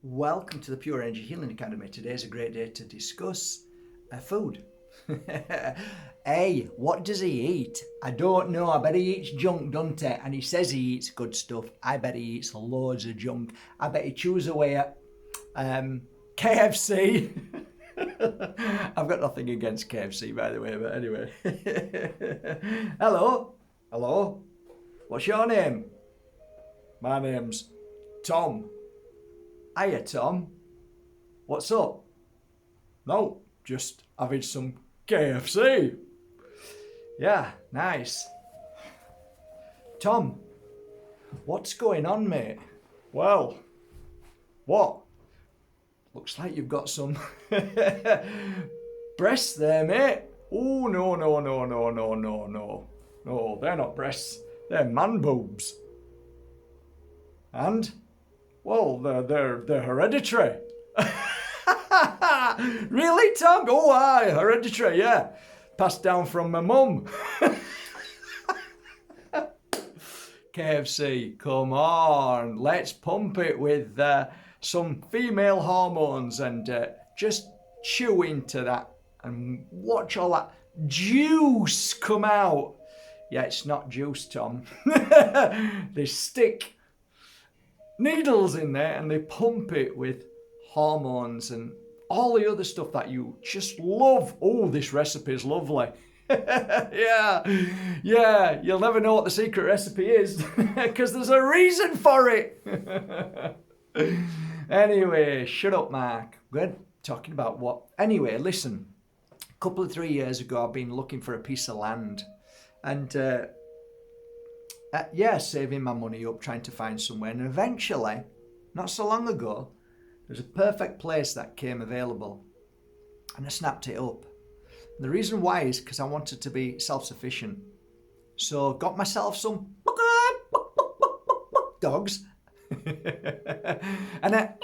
Welcome to the Pure Energy Healing Academy. Today's a great day to discuss food. Hey, what does he eat? I don't know. I bet he eats junk, doesn't he? And he says he eats good stuff. I bet he eats loads of junk. I bet he chews away at KFC. I've got nothing against KFC, by the way, but anyway. Hello? Hello? What's your name? My name's Tom. Hiya, Tom. What's up? No, just having some KFC. Yeah, nice. Tom, what's going on, mate? Well, what? Looks like you've got some breasts there, mate. Oh, no. No, they're not breasts. They're man boobs. And? Well, they're hereditary. Really, Tom? Oh, aye, hereditary, yeah. Passed down from my mum. KFC, come on. Let's pump it with some female hormones and just chew into that and watch all that juice come out. Yeah, it's not juice, Tom. They stick needles in there and they pump it with hormones and all the other stuff that you just love. Oh, this recipe is lovely. yeah, you'll never know what the secret recipe is because there's a reason for it. Anyway, shut up, Mark. We're talking about what? Anyway, listen, a couple of 3 years ago, I've been looking for a piece of land and saving my money up, trying to find somewhere. And eventually, not so long ago, there's a perfect place that came available. And I snapped it up. And the reason why is because I wanted to be self-sufficient. So got myself some dogs and a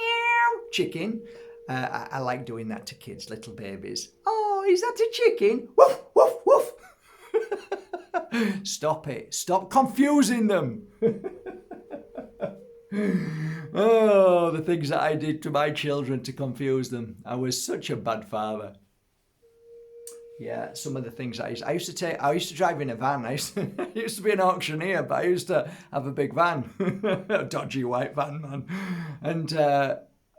chicken. I like doing that to kids, little babies. Oh, is that a chicken? Woof, woof, woof. Stop it. Stop confusing them. Oh, the things that I did to my children to confuse them. I was such a bad father. Yeah, some of the things I used to drive in a van. I used to be an auctioneer, but I used to have a big van. A dodgy white van, man. And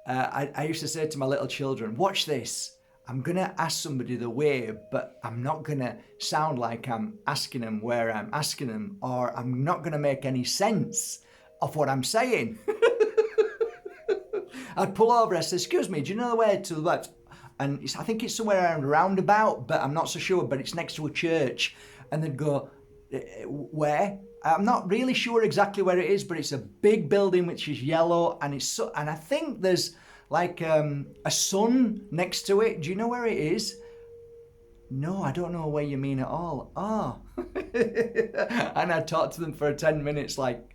I used to say to my little children, watch this. I'm going to ask somebody the way, but I'm not going to sound like I'm asking them where I'm asking them, or I'm not going to make any sense of what I'm saying. I'd pull over and say, excuse me, do you know the way to the left? And I think it's somewhere around a roundabout, but I'm not so sure, but it's next to a church. And they'd go, where? I'm not really sure exactly where it is, but it's a big building which is yellow, and and I think there's like a sun next to it. Do you know where it is? No, I don't know where you mean at all. Oh. And I talked to them for 10 minutes like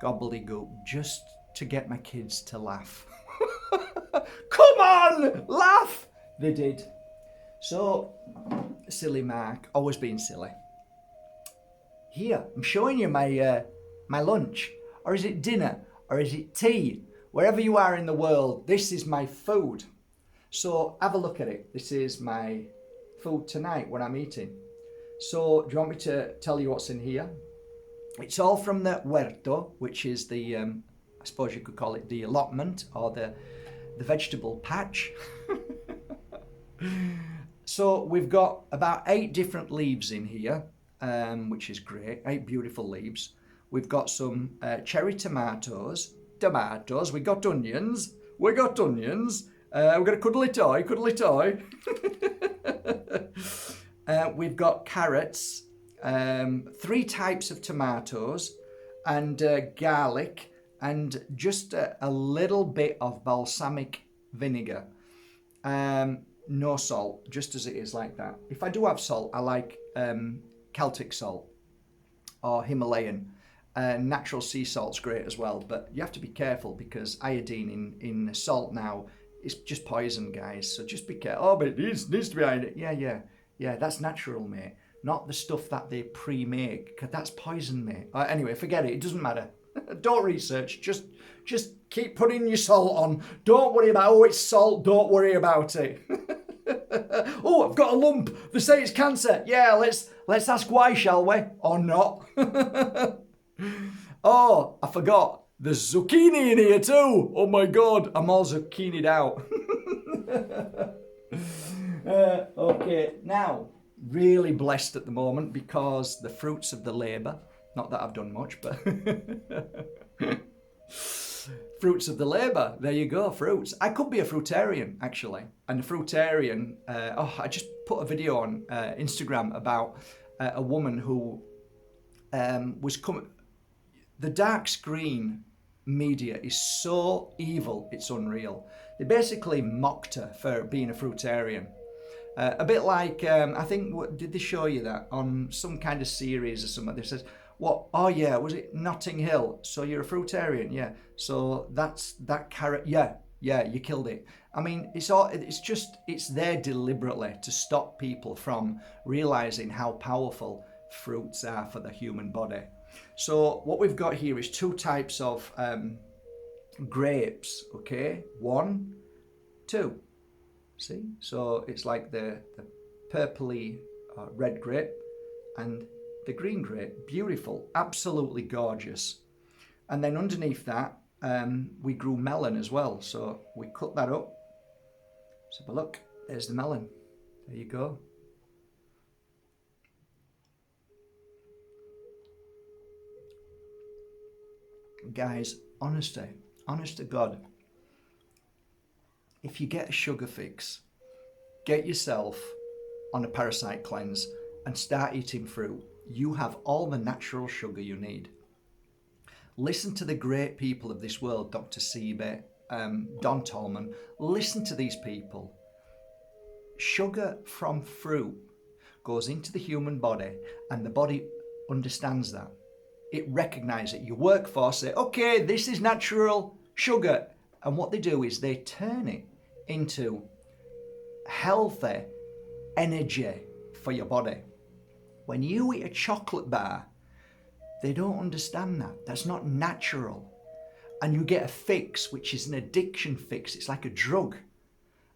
gobbledygook just to get my kids to laugh. Come on, laugh! They did. So, silly Mark, always being silly. Here, I'm showing you my lunch. Or is it dinner? Or is it tea? Wherever you are in the world, this is my food. So have a look at it. This is my food tonight, what I'm eating. So do you want me to tell you what's in here? It's all from the huerto, which is the, I suppose you could call it the allotment or the vegetable patch. So we've got about 8 different leaves in here, which is great. 8 beautiful leaves. We've got some cherry tomatoes. We got onions. We've got a cuddly toy. We've got carrots, 3 types of tomatoes, and garlic, and just a little bit of balsamic vinegar. No salt, just as it is like that. If I do have salt, I like Celtic salt or Himalayan. Natural sea salt's great as well, but you have to be careful because iodine in salt now is just poison, guys. So just be careful. Oh, but it needs to be iodine. Yeah, that's natural, mate. Not the stuff that they pre-make, because that's poison, mate. Anyway, forget it. It doesn't matter. Don't research. Just keep putting your salt on. Don't worry about, oh, it's salt. Don't worry about it. Oh, I've got a lump. They say it's cancer. Yeah, let's ask why, shall we? Or not. Oh, I forgot. There's zucchini in here too. Oh my God, I'm all zucchinied out. Okay, now, really blessed at the moment because the fruits of the labour, not that I've done much, but fruits of the labour, there you go, fruits. I could be a fruitarian, actually. And a fruitarian, I just put a video on Instagram about a woman who was coming. The dark screen media is so evil, it's unreal. They basically mocked her for being a fruitarian. A bit like, I think, did they show you that on some kind of series or something? They says, what? Oh yeah, was it Notting Hill? So you're a fruitarian, yeah. So that's that carrot, yeah, you killed it. I mean, it's there deliberately to stop people from realizing how powerful fruits are for the human body. So what we've got here is two types of grapes, okay? 1, 2. See? So it's like the purpley red grape and the green grape. Beautiful, absolutely gorgeous. And then underneath that, we grew melon as well. So we cut that up. Let's have a look. There's the melon. There you go. Guys, honest to God, if you get a sugar fix, get yourself on a parasite cleanse and start eating fruit. You have all the natural sugar you need. Listen to the great people of this world, Dr. Seebe, Don Tolman. Listen to these people. Sugar from fruit goes into the human body and the body understands that. It recognizes it. Your workforce say, okay, this is natural sugar. And what they do is they turn it into healthy energy for your body. When you eat a chocolate bar, they don't understand that. That's not natural. And you get a fix, which is an addiction fix. It's like a drug.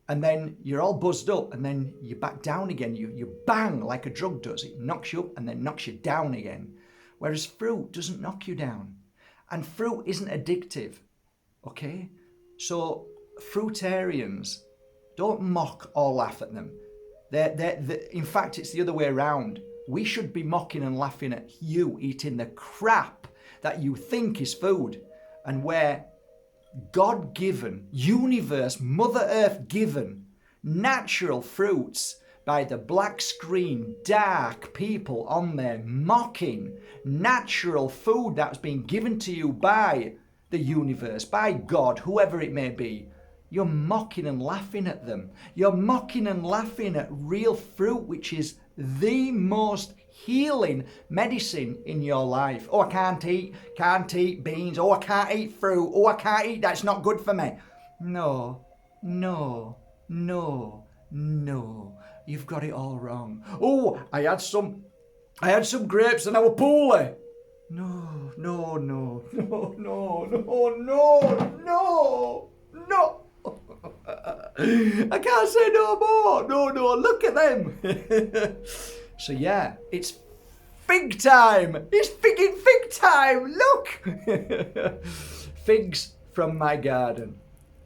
And then you're all buzzed up and then you back down again. You bang like a drug does. It knocks you up and then knocks you down again. Whereas fruit doesn't knock you down. And fruit isn't addictive, okay? So fruitarians, don't mock or laugh at them. In fact, it's the other way around. We should be mocking and laughing at you eating the crap that you think is food. And where God-given, universe, Mother Earth-given, natural fruits by the black screen, dark people on there mocking natural food that's been given to you by the universe, by God, whoever it may be. You're mocking and laughing at them. You're mocking and laughing at real fruit, which is the most healing medicine in your life. Oh, I can't eat beans. Oh, I can't eat fruit. Oh, I can't eat that. It's not good for me. No. You've got it all wrong. Oh, I had some grapes and I were poorly. No. I can't say no more. No, look at them. So yeah, it's fig time. It's figging fig time. Look. Figs from my garden.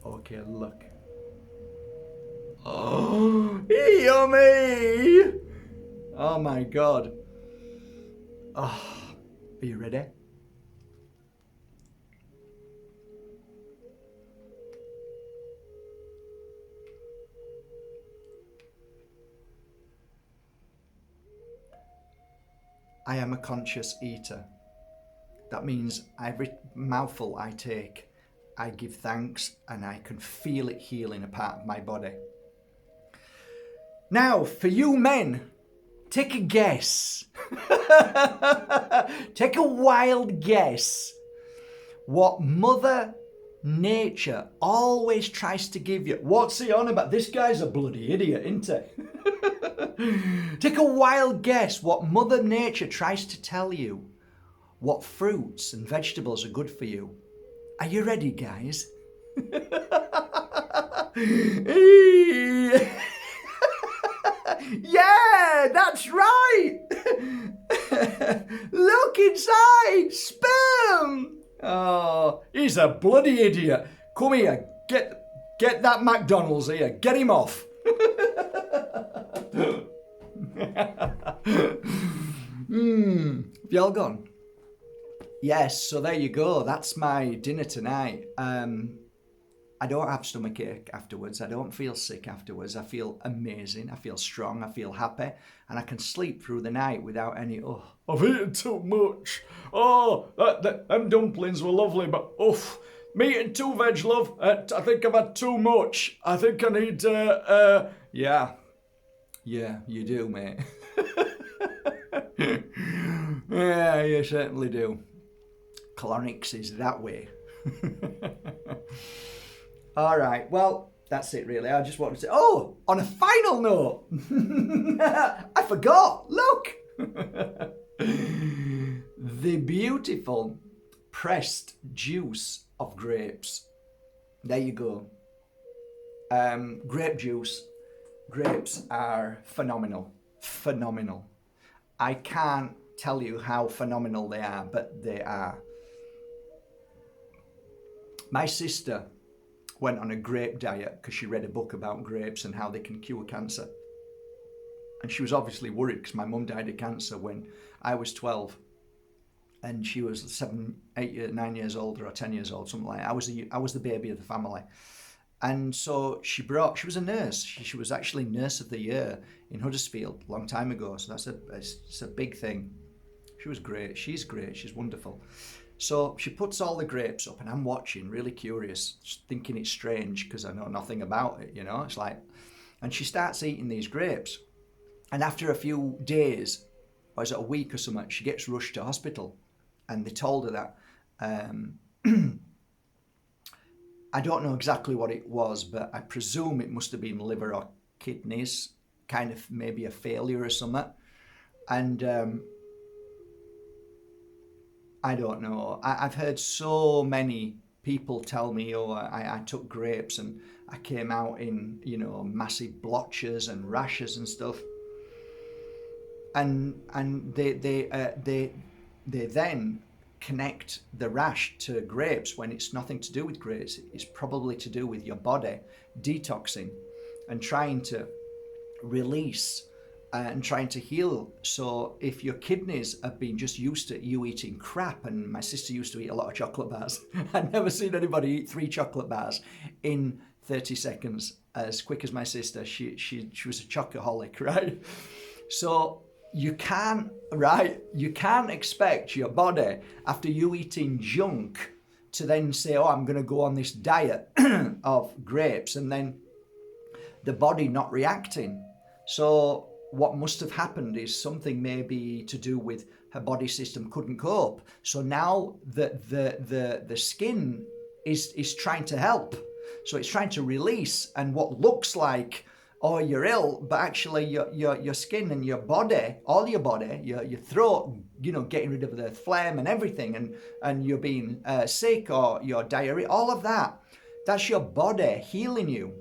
Okay, look. Oh, yummy! Oh my God. Oh, are you ready? I am a conscious eater. That means every mouthful I take, I give thanks and I can feel it healing a part of my body. Now, for you men, take a guess. Take a wild guess what Mother Nature always tries to give you. What's he on about? This guy's a bloody idiot, isn't he? Take a wild guess what Mother Nature tries to tell you what fruits and vegetables are good for you. Are you ready, guys? Yeah, that's right. Look inside, sperm. Oh, he's a bloody idiot. Come here, get that McDonald's here. Get him off. Have y'all gone? Yes, so there you go. That's my dinner tonight. I don't have stomachache afterwards. I don't feel sick afterwards. I feel amazing. I feel strong. I feel happy. And I can sleep through the night without any, I've eaten too much. Them dumplings were lovely, but me eating too veg, love. I think I've had too much. I think I need, yeah, you do, mate. Yeah, you certainly do. Colonics is that way. All right, well, that's it really. I just wanted to say, on a final note, I forgot, look. The beautiful pressed juice of grapes. There you go. Grape juice. Grapes are phenomenal. Phenomenal. I can't tell you how phenomenal they are, but they are. My sister went on a grape diet because she read a book about grapes and how they can cure cancer. And she was obviously worried because my mum died of cancer when I was 12. And she was 7, 8, 9 years old or 10 years old, something like that. I was the baby of the family. And so she was a nurse. She was actually Nurse of the Year in Huddersfield a long time ago. So it's a big thing. She was great. She's great. She's wonderful. So she puts all the grapes up and I'm watching, really curious, thinking it's strange because I know nothing about it, you know. It's like, and she starts eating these grapes. And after a few days, or is it a week or something, she gets rushed to hospital. And they told her that, I don't know exactly what it was, but I presume it must have been liver or kidneys, kind of maybe a failure or something. And I don't know. I've heard so many people tell me, I took grapes and I came out in, massive blotches and rashes and stuff. And they then connect the rash to grapes when it's nothing to do with grapes. It's probably to do with your body detoxing and trying to release and trying to heal. So if your kidneys have been just used to you eating crap, and my sister used to eat a lot of chocolate bars. I'd never seen anybody eat 3 chocolate bars in 30 seconds as quick as my sister. She was a chocoholic, right? So you can't expect your body, after you eating junk, to then say, I'm going to go on this diet of grapes, and then the body not reacting. So what must have happened is something maybe to do with her body system couldn't cope. So now the skin is trying to help. So it's trying to release, and what looks like, you're ill, but actually your skin and your body, all your body, your throat, getting rid of the phlegm and everything, and you're being sick or your diarrhea, all of that, that's your body healing you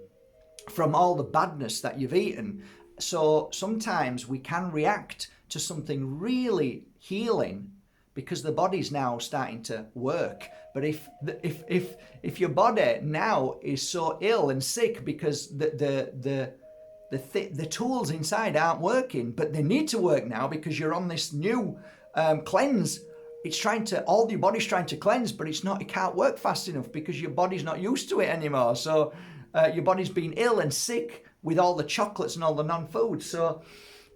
from all the badness that you've eaten. So sometimes we can react to something really healing because the body's now starting to work. But if your body now is so ill and sick because the tools inside aren't working, but they need to work now because you're on this new cleanse. It's all your body's trying to cleanse, but it can't work fast enough because your body's not used to it anymore. So your body's been ill and sick with all the chocolates and all the non-food. So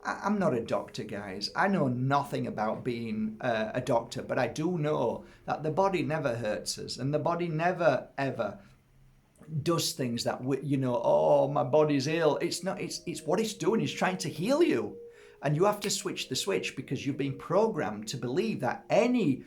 I'm not a doctor, guys. I know nothing about being a doctor, but I do know that the body never hurts us, and the body never, ever does things that, my body's ill. It's not, it's what it's doing is trying to heal you. And you have to switch the switch because you've been programmed to believe that any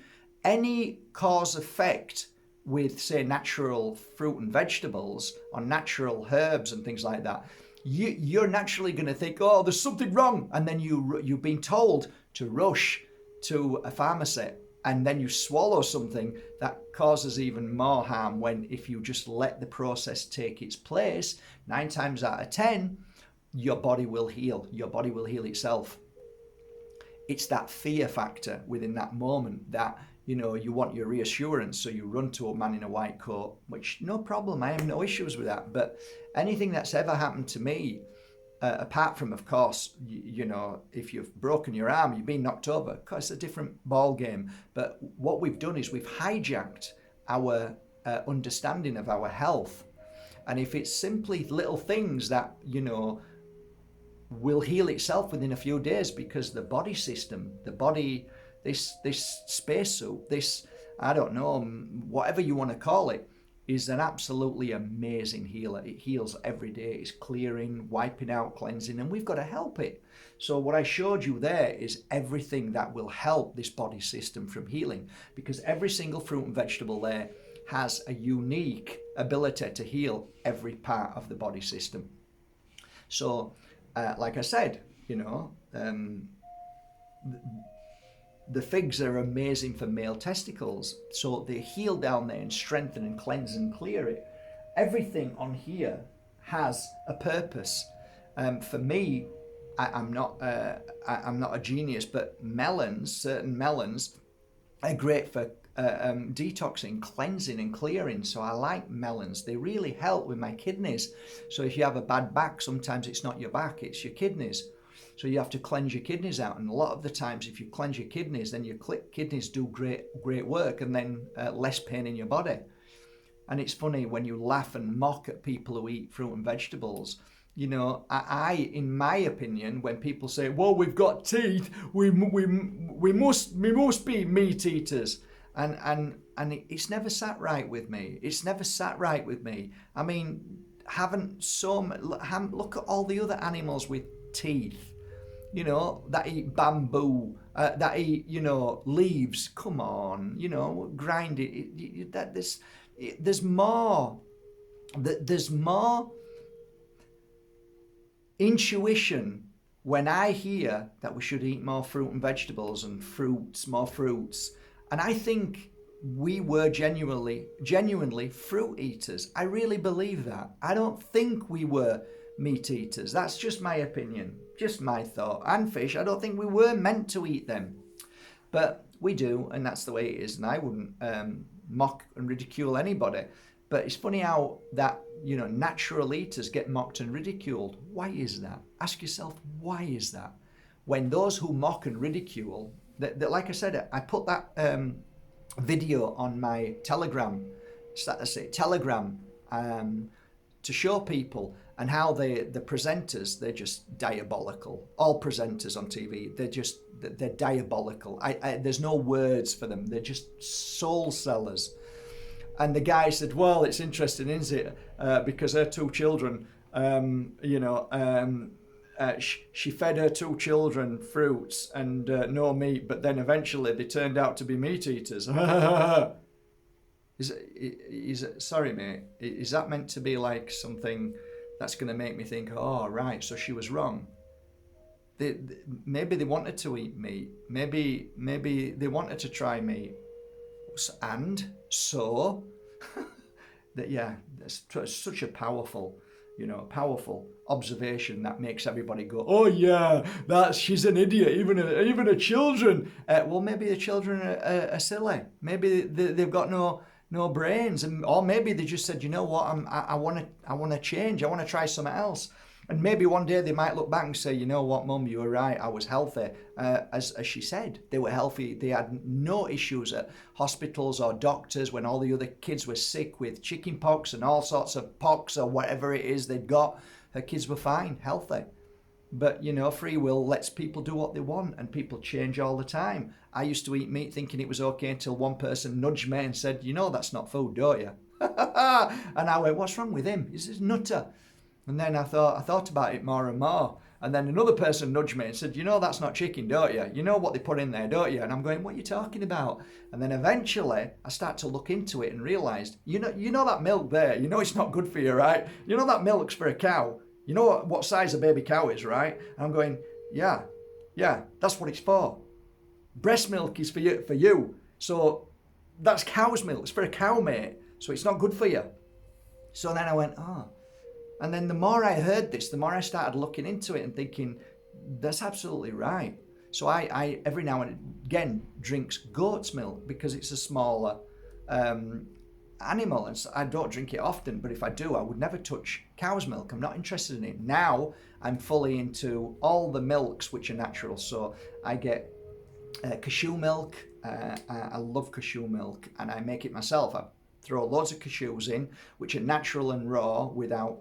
cause effect with, say, natural fruit and vegetables or natural herbs and things like that, you're naturally going to think, there's something wrong. And then you've been told to rush to a pharmacy and then you swallow something that causes even more harm, when if you just let the process take its place, 9 times out of 10, your body will heal. Your body will heal itself. It's that fear factor within that moment that, you know, you want your reassurance, so you run to a man in a white coat, which no problem, I have no issues with that. But anything that's ever happened to me, apart from, of course, you know, if you've broken your arm, you've been knocked over, of course, it's a different ball game. But what we've done is we've hijacked our understanding of our health. And if it's simply little things that, you know, will heal itself within a few days, because the body system, the body, this spacesuit, this, I don't know, whatever you want to call it, is an absolutely amazing healer. It heals every day. It's clearing, wiping out, cleansing, and we've got to help it. So what I showed you there is everything that will help this body system from healing, because every single fruit and vegetable there has a unique ability to heal every part of the body system. So, like I said, you know, the figs are amazing for male testicles, so they heal down there and strengthen and cleanse and clear it. Everything on here has a purpose. For me, I'm not a genius, but melons, certain melons, are great for detoxing, cleansing and clearing. So I like melons. They really help with my kidneys. So if you have a bad back, sometimes it's not your back, it's your kidneys. So you have to cleanse your kidneys out, and a lot of the times if you cleanse your kidneys, then your kidneys do great work, and then less pain in your body. And it's funny when you laugh and mock at people who eat fruit and vegetables. You know, I in my opinion, when people say, well, we've got teeth, we must be meat eaters, and it's never sat right with me. It's never sat right with me. I mean, look at all the other animals with teeth, you know, that eat bamboo, that eat, you know, leaves. Come on, you know, grind it. There's more intuition when I hear that we should eat more fruit and vegetables and more fruits. And I think we were genuinely fruit eaters. I really believe that. I don't think we were meat eaters. That's just my opinion, just my thought. And fish, I don't think we were meant to eat them. But we do, and that's the way it is. And I wouldn't mock and ridicule anybody. But it's funny how that, you know, natural eaters get mocked and ridiculed. Why is that? Ask yourself, why is that? When those who mock and ridicule, that like I said, I put that video on my Telegram, to show people, and how the presenters, they're just diabolical. All presenters on TV, they're diabolical. There's no words for them. They're just soul sellers. And the guy said, well, it's interesting, isn't it? Because her 2 children, she fed her 2 children fruits and no meat, but then eventually they turned out to be meat eaters. Sorry, mate, is that meant to be like something that's going to make me think, oh, right, so she was wrong? Maybe they wanted to eat meat. Maybe they wanted to try meat. And so, that's such a powerful observation that makes everybody go, oh yeah, she's an idiot. Even her children. Well, maybe the children are silly. Maybe they've got no brains, or maybe they just said, you know what, I want to change. I want to try something else. And maybe one day they might look back and say, you know what, Mum, you were right, I was healthy. As she said, they were healthy. They had no issues at hospitals or doctors when all the other kids were sick with chicken pox and all sorts of pox or whatever it is they'd got. Her kids were fine, healthy. But, you know, free will lets people do what they want, and people change all the time. I used to eat meat thinking it was okay until one person nudged me and said, you know that's not food, don't you? And I went, what's wrong with him? He's a nutter. And then I thought about it more and more. And then another person nudged me and said, you know that's not chicken, don't you? You know what they put in there, don't you? And I'm going, what are you talking about? And then eventually I start to look into it and realised, you know that milk there, you know it's not good for you, right? You know that milk's for a cow. You know what size a baby cow is, right? And I'm going, yeah, that's what it's for. Breast milk is for you. So that's cow's milk. It's for a cow, mate. So it's not good for you. So then I went, oh. And then the more I heard this, the more I started looking into it and thinking, that's absolutely right. So I every now and again drinks goat's milk because it's a smaller animal, and so I don't drink it often, but if I do, I would never touch cow's milk. I'm not interested in it. Now I'm fully into all the milks which are natural. So I get cashew milk. I love cashew milk, and I make it myself. I throw loads of cashews in, which are natural and raw without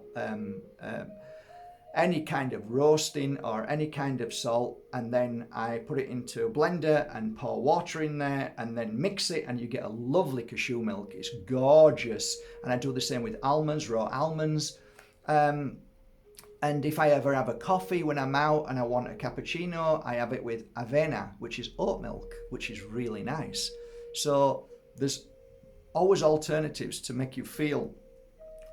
any kind of roasting or any kind of salt, and then I put it into a blender and pour water in there and then mix it, and you get a lovely cashew milk. It's gorgeous. And I do the same with almonds, raw almonds. And if I ever have a coffee when I'm out and I want a cappuccino, I have it with avena, which is oat milk, which is really nice. So there's always alternatives to make you feel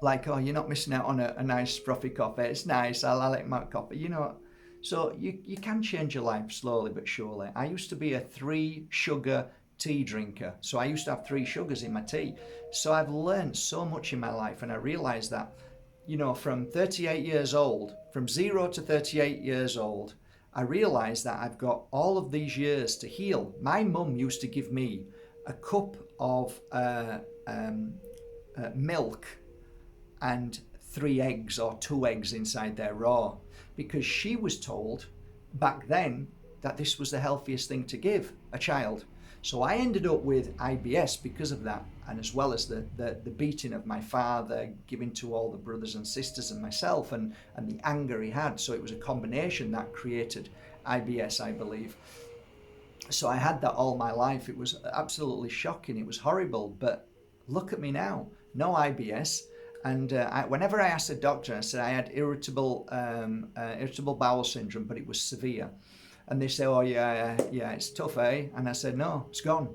like, oh, you're not missing out on a nice frothy coffee. It's nice. I like my coffee, you know. So you can change your life slowly but surely. I used to be a 3 sugar tea drinker. So I used to have 3 sugars in my tea. So I've learned so much in my life, and I realized that, you know, from 38 years old, from 0 to 38 years old, I realized that I've got all of these years to heal. My mum used to give me a cup of milk and 3 eggs or 2 eggs inside there raw, because she was told back then that this was the healthiest thing to give a child. So I ended up with IBS because of that, and as well as the beating of my father, giving to all the brothers and sisters and myself, and the anger he had. So it was a combination that created IBS, I believe. So I had that all my life. It was absolutely shocking. It was horrible. But look at me now, no IBS. And whenever I asked the doctor, I said I had irritable bowel syndrome, but it was severe. And they say, oh yeah, it's tough, eh? And I said, no, it's gone.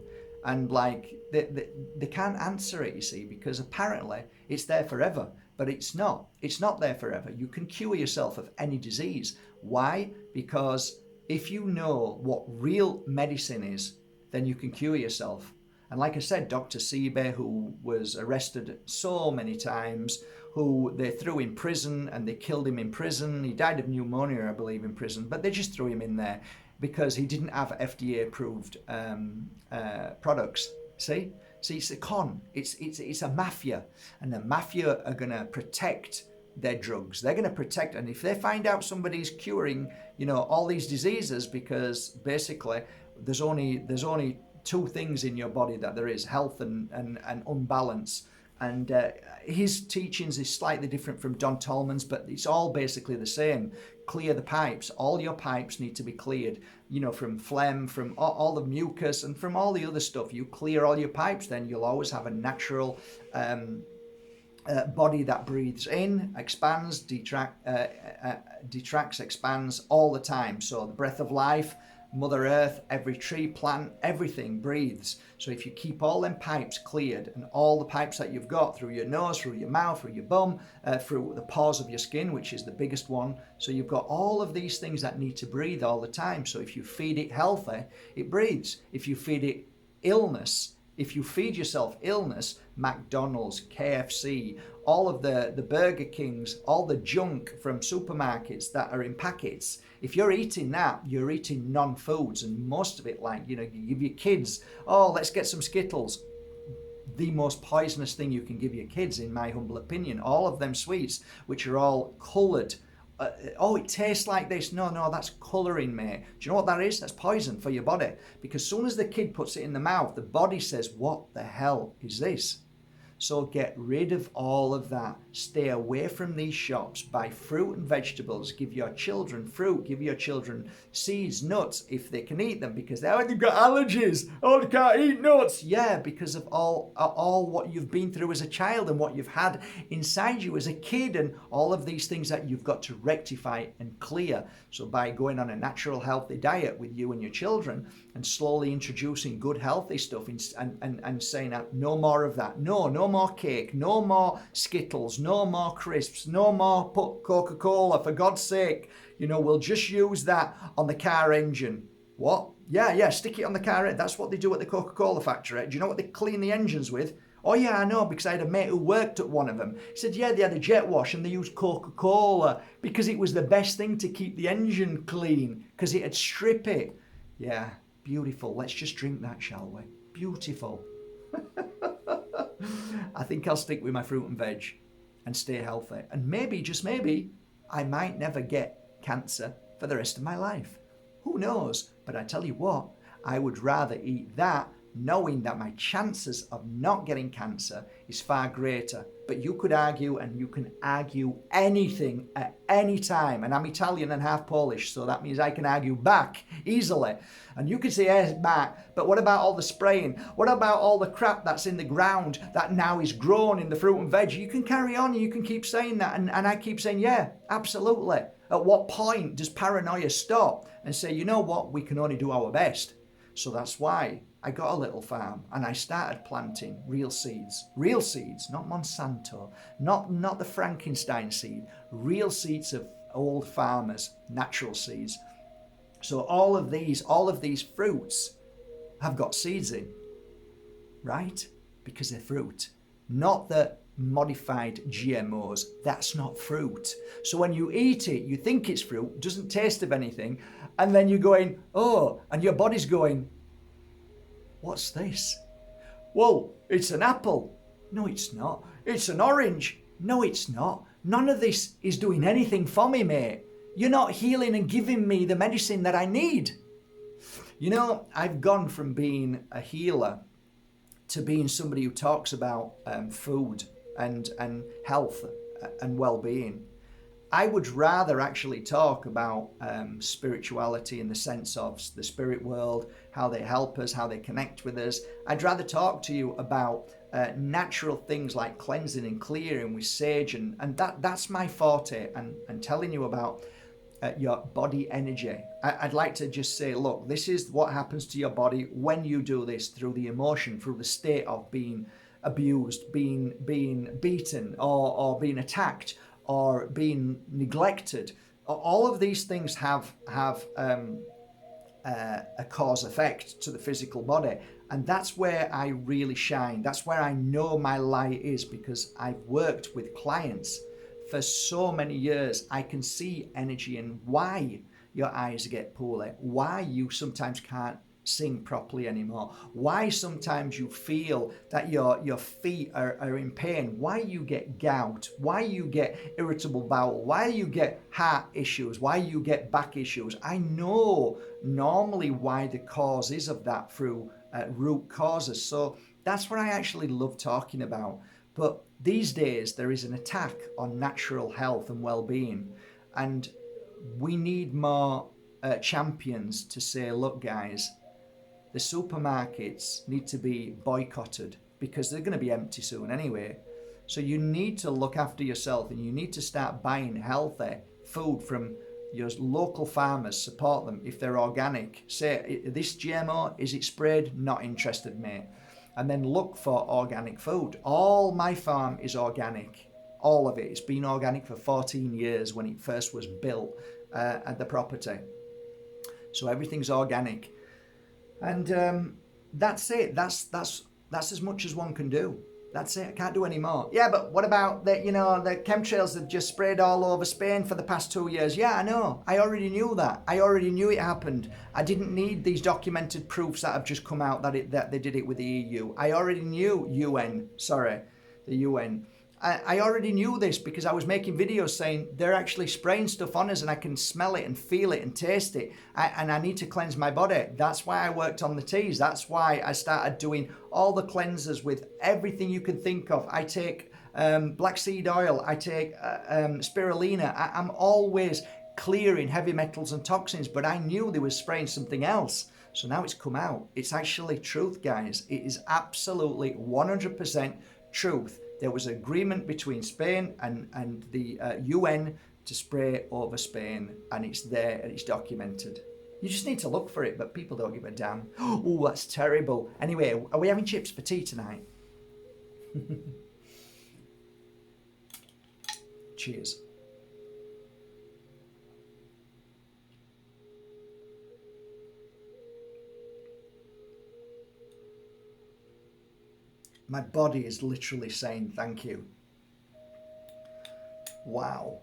And like they can't answer it, you see, because apparently it's there forever, but it's not. It's not there forever. You can cure yourself of any disease. Why? Because if you know what real medicine is, then you can cure yourself. And like I said, Dr. Seebe, who was arrested so many times, who they threw in prison and they killed him in prison. He died of pneumonia, I believe, in prison, but they just threw him in there because he didn't have FDA-approved products. See, it's a con. It's a mafia, and the mafia are going to protect their drugs. They're going to protect, and if they find out somebody's curing, you know, all these diseases, because basically there's only 2 things in your body that there is: health and unbalance. And his teachings is slightly different from Don Tolman's, but it's all basically the same. Clear the pipes. All your pipes need to be cleared, you know, from phlegm, from all the mucus, and from all the other stuff. You clear all your pipes, then you'll always have a natural body that breathes in, expands, detracts, expands all the time. So the breath of life, Mother Earth, every tree, plant, everything breathes. So if you keep all them pipes cleared, and all the pipes that you've got through your nose, through your mouth, through your bum, through the pores of your skin, which is the biggest one. So you've got all of these things that need to breathe all the time. So if you feed it healthy, it breathes. If you feed it illness, if you feed yourself illness, McDonald's, KFC, all of the Burger Kings, all the junk from supermarkets that are in packets, if you're eating that, you're eating non-foods, and most of it, like, you know, you give your kids, oh, let's get some Skittles. The most poisonous thing you can give your kids, in my humble opinion. All of them sweets, which are all coloured. Oh, it tastes like this. No, that's colouring, mate. Do you know what that is? That's poison for your body. Because as soon as the kid puts it in the mouth, the body says, what the hell is this? So get rid of all of that. Stay away from these shops. Buy fruit and vegetables. Give your children fruit. Give your children seeds, nuts, if they can eat them, because they've got allergies. Oh, they can't eat nuts. Yeah, because of all what you've been through as a child and what you've had inside you as a kid, and all of these things that you've got to rectify and clear. So by going on a natural, healthy diet with you and your children, and slowly introducing good, healthy stuff, and saying that no more of that. No more cake, no more Skittles, no more crisps, no more Coca-Cola, for God's sake. You know, we'll just use that on the car engine. What? Yeah, stick it on the car. That's what they do at the Coca-Cola factory. Do you know what they clean the engines with? Oh yeah, I know, because I had a mate who worked at one of them. He said, yeah, they had a jet wash and they used Coca-Cola because it was the best thing to keep the engine clean, because it'd strip it. Yeah, beautiful. Let's just drink that, shall we? Beautiful. I think I'll stick with my fruit and veg and stay healthy. And maybe, just maybe, I might never get cancer for the rest of my life. Who knows? But I tell you what, I would rather eat that knowing that my chances of not getting cancer is far greater. But you could argue, and you can argue anything at any time. And I'm Italian and half Polish, so that means I can argue back easily. And you can say, yes, back, but what about all the spraying? What about all the crap that's in the ground that now is grown in the fruit and veg? You can carry on, you can keep saying that. And I keep saying, yeah, absolutely. At what point does paranoia stop and say, you know what, we can only do our best? So that's why I got a little farm and I started planting real seeds, not Monsanto, not the Frankenstein seed, real seeds of old farmers, natural seeds. So all of these fruits have got seeds in, right? Because they're fruit, not the modified GMOs. That's not fruit. So when you eat it, you think it's fruit, doesn't taste of anything, and then you're going, oh, and your body's going, what's this? Whoa, it's an apple. No, it's not. It's an orange. No, it's not. None of this is doing anything for me, mate. You're not healing and giving me the medicine that I need. You know, I've gone from being a healer to being somebody who talks about food and health and well-being. I would rather actually talk about spirituality in the sense of the spirit world, how they help us, how they connect with us. I'd rather talk to you about natural things like cleansing and clearing with sage, and that's my forte, and telling you about your body energy. I'd like to just say, look, this is what happens to your body when you do this, through the emotion, through the state of being abused, being beaten, or being attacked, or being neglected. All of these things have a cause effect to the physical body, and that's where I really shine. That's where I know my light is, because I've worked with clients for so many years. I can see energy and why your eyes get poorly, why you sometimes can't sing properly anymore, why sometimes you feel that your feet are in pain, why you get gout, why you get irritable bowel, why you get heart issues, why you get back issues. I know normally why the cause is of that through root causes. So that's what I actually love talking about. But these days there is an attack on natural health and well-being, and we need more champions to say, look guys, the supermarkets need to be boycotted because they're going to be empty soon anyway. So you need to look after yourself, and you need to start buying healthy food from your local farmers. Support them if they're organic. Say, this GMO, is it sprayed? Not interested, mate. And then look for organic food. All my farm is organic. All of it. It's been organic for 14 years when it first was built at the property. So everything's organic. And that's it. That's as much as one can do. That's it. I can't do any more. Yeah, but what about the chemtrails that just sprayed all over Spain for the past 2 years? Yeah, I know. I already knew that. I already knew it happened. I didn't need these documented proofs that have just come out that they did it with the EU. I already knew the UN. I already knew this because I was making videos saying they're actually spraying stuff on us, and I can smell it and feel it and taste it, and I need to cleanse my body. That's why I worked on the teas. That's why I started doing all the cleansers with everything you can think of. I take black seed oil, I take spirulina. I'm always clearing heavy metals and toxins, but I knew they were spraying something else. So now it's come out. It's actually truth, guys. It is absolutely 100% truth. There was agreement between Spain and the UN to spray over Spain, and it's there and it's documented. You just need to look for it, but people don't give a damn. Oh, that's terrible. Anyway, are we having chips for tea tonight? Cheers. My body is literally saying thank you. Wow.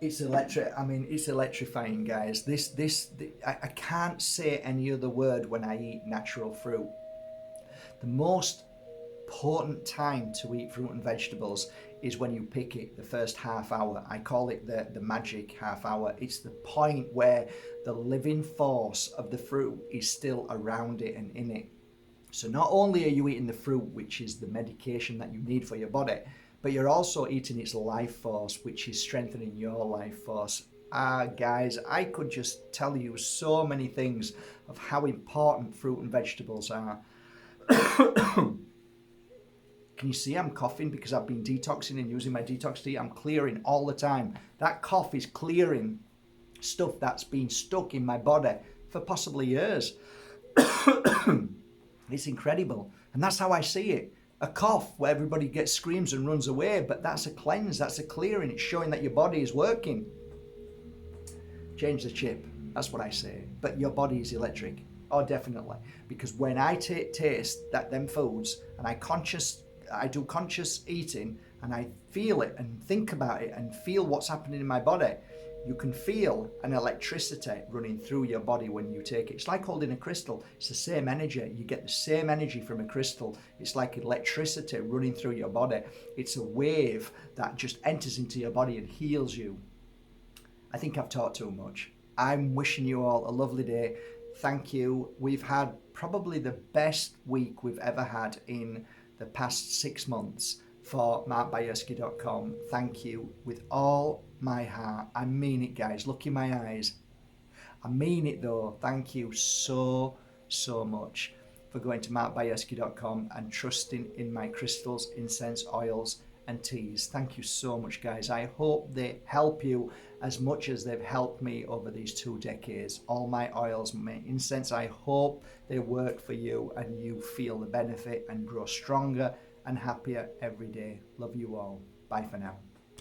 It's it's electrifying, guys. I can't say any other word when I eat natural fruit. The most important time to eat fruit and vegetables is when you pick it, the first half hour. I call it the magic half hour. It's the point where the living force of the fruit is still around it and in it. So not only are you eating the fruit, which is the medication that you need for your body, but you're also eating its life force, which is strengthening your life force. Guys, I could just tell you so many things of how important fruit and vegetables are. Can you see I'm coughing because I've been detoxing and using my detox tea? I'm clearing all the time. That cough is clearing stuff that's been stuck in my body for possibly years. It's incredible. And that's how I see it. A cough where everybody screams and runs away, but that's a cleanse, that's a clearing. It's showing that your body is working. Change the chip. That's what I say. But your body is electric. Oh, definitely. Because when I taste them foods and I do conscious eating and I feel it and think about it and feel what's happening in my body, you can feel an electricity running through your body when you take it. It's like holding a crystal. It's the same energy. You get the same energy from a crystal. It's like electricity running through your body. It's a wave that just enters into your body and heals you. I think I've talked too much. I'm wishing you all a lovely day. Thank you. We've had probably the best week we've ever had in the past 6 months for Bajerski.com. Thank you with all my heart. I mean it, guys. Look in my eyes. I mean it though. Thank you so much for going to Bajerski.com and trusting in my crystals, incense, oils and teas. Thank you so much, guys. I hope they help you as much as they've helped me over these 2 decades. All my oils, my incense, I hope they work for you and you feel the benefit and grow stronger and happier every day. Love you all. Bye for now.